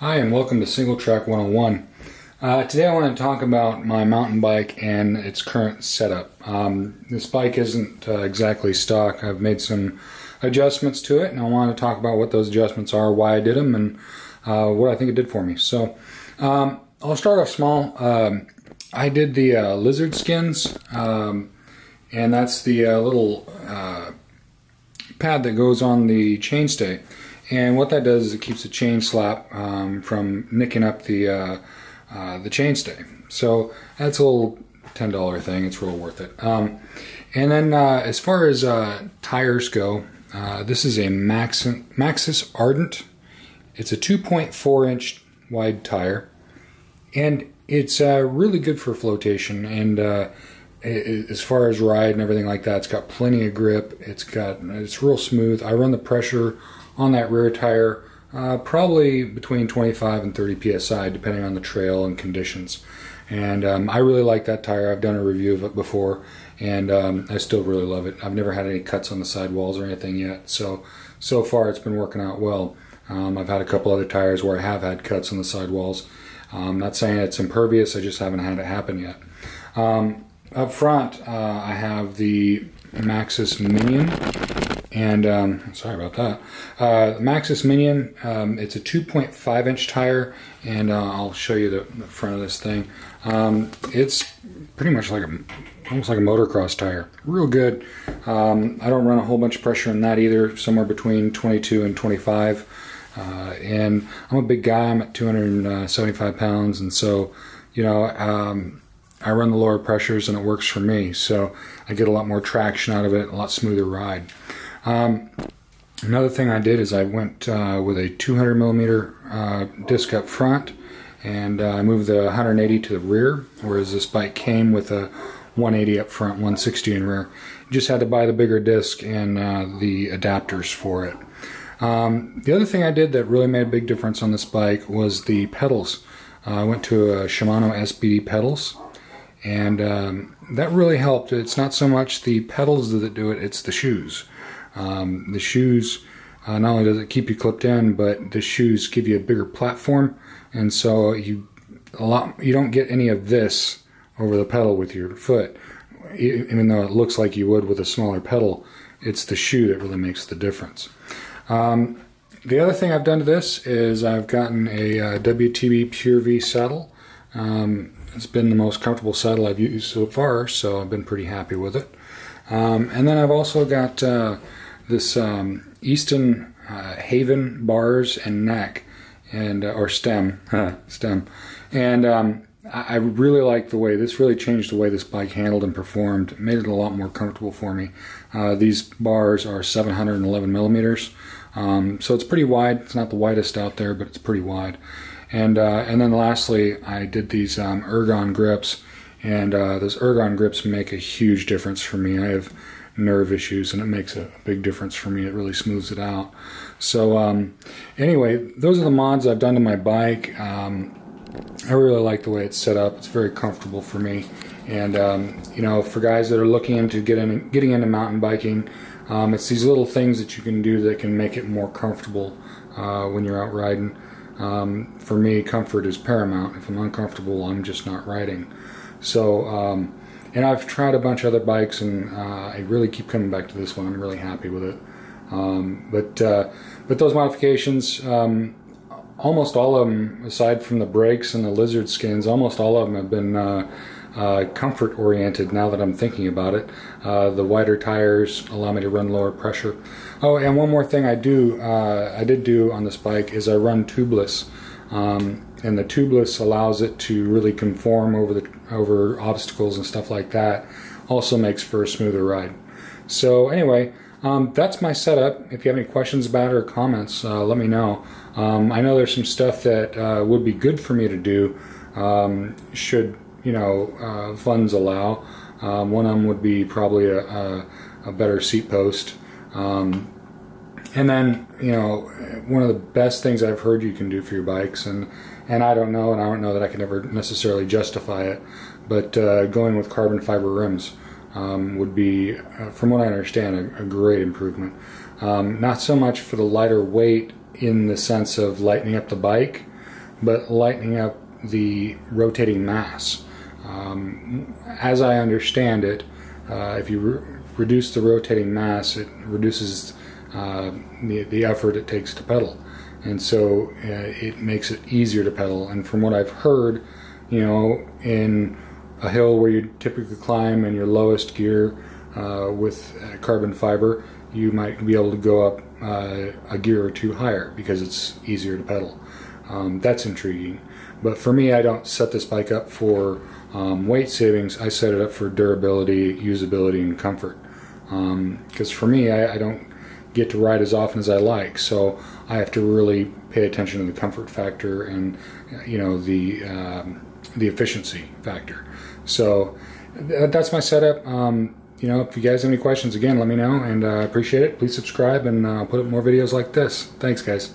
Hi, and welcome to Singletrack 101. Today I want to talk about my mountain bike and its current setup. This bike isn't exactly stock. I've made some adjustments to it, and I want to talk about what those adjustments are, why I did them, and what I think it did for me. So I'll start off small. I did the lizard skins, and that's the little pad that goes on the chainstay. And what that does is it keeps the chain slap from nicking up the chainstay. So that's a little $10 thing. It's real worth it. And then as far as tires go, this is a Maxxis Ardent. It's a 2.4 inch wide tire, and it's really good for flotation. And as far as ride and everything like that, it's got plenty of grip. It's real smooth. I run the pressure on that rear tire probably between 25 and 30 psi depending on the trail and conditions, and I really like that tire. I've done a review of it before, and I still really love it. I've never had any cuts on the sidewalls or anything yet, so far it's been working out well. I've had a couple other tires where I have had cuts on the sidewalls. I'm not saying it's impervious, I just haven't had it happen yet. Up front I have the Maxxis Minion. And sorry about that. The Maxxis Minion, it's a 2.5 inch tire, and I'll show you the front of this thing. It's pretty much like almost like a motocross tire. Real good. I don't run a whole bunch of pressure in that either, somewhere between 22 and 25. And I'm a big guy. I'm at 275 pounds, and so I run the lower pressures, and it works for me. So I get a lot more traction out of it, a lot smoother ride. Another thing I did is I went with a 200 millimeter disc up front, and I moved the 180 to the rear, whereas this bike came with a 180 up front, 160 in rear. You just had to buy the bigger disc and the adapters for it. The other thing I did that really made a big difference on this bike was the pedals. I went to Shimano SBD pedals, and that really helped. It's not so much the pedals that do it, it's the shoes. The shoes, not only does it keep you clipped in, but the shoes give you a bigger platform, and so you don't get any of this over the pedal with your foot. Even though it looks like you would with a smaller pedal, it's the shoe that really makes the difference. The other thing I've done to this is I've gotten a WTB Pure V saddle. It's been the most comfortable saddle I've used so far, so I've been pretty happy with it. And then I've also got this Easton Haven bars and neck, and or stem, and I really like the way this really changed the way this bike handled and performed. It made it a lot more comfortable for me. These bars are 711 millimeters, so it's pretty wide. It's not the widest out there, but it's pretty wide. And then lastly, I did these ergon grips. And those ergon grips make a huge difference for me. I have nerve issues, and it makes a big difference for me. It really smooths it out. So anyway, those are the mods I've done to my bike. I really like the way it's set up. It's very comfortable for me. And for guys that are looking into getting into mountain biking, it's these little things that you can do that can make it more comfortable when you're out riding. For me, comfort is paramount. If I'm uncomfortable, I'm just not riding. So, and I've tried a bunch of other bikes, and I really keep coming back to this one. I'm really happy with it. But those modifications, almost all of them, aside from the brakes and the lizard skins, almost all of them have been comfort oriented now that I'm thinking about it. The wider tires allow me to run lower pressure. Oh, and one more thing I did do on this bike is I run tubeless. And the tubeless allows it to really conform over obstacles and stuff like that. Also makes for a smoother ride. So anyway, that's my setup. If you have any questions about it or comments, let me know. I know there's some stuff that would be good for me to do should funds allow. One of them would be probably a better seat post. And then, one of the best things I've heard you can do for your bikes, and I don't know that I can ever necessarily justify it, but going with carbon fiber rims would be, from what I understand, a great improvement. Not so much for the lighter weight in the sense of lightening up the bike, but lightening up the rotating mass. As I understand it, if you reduce the rotating mass, it reduces the effort it takes to pedal, and so it makes it easier to pedal. And from what I've heard, you know, in a hill where you typically climb in your lowest gear with carbon fiber, you might be able to go up a gear or two higher because it's easier to pedal. That's intriguing. But for me, I don't set this bike up for weight savings. I set it up for durability, usability, and comfort. Because for me, I don't get to ride as often as I like, so I have to really pay attention to the comfort factor and, you know, the efficiency factor. So that's my setup. You know, if you guys have any questions, again, let me know, and I appreciate it. Please subscribe, and I'll put up more videos like this. Thanks, guys.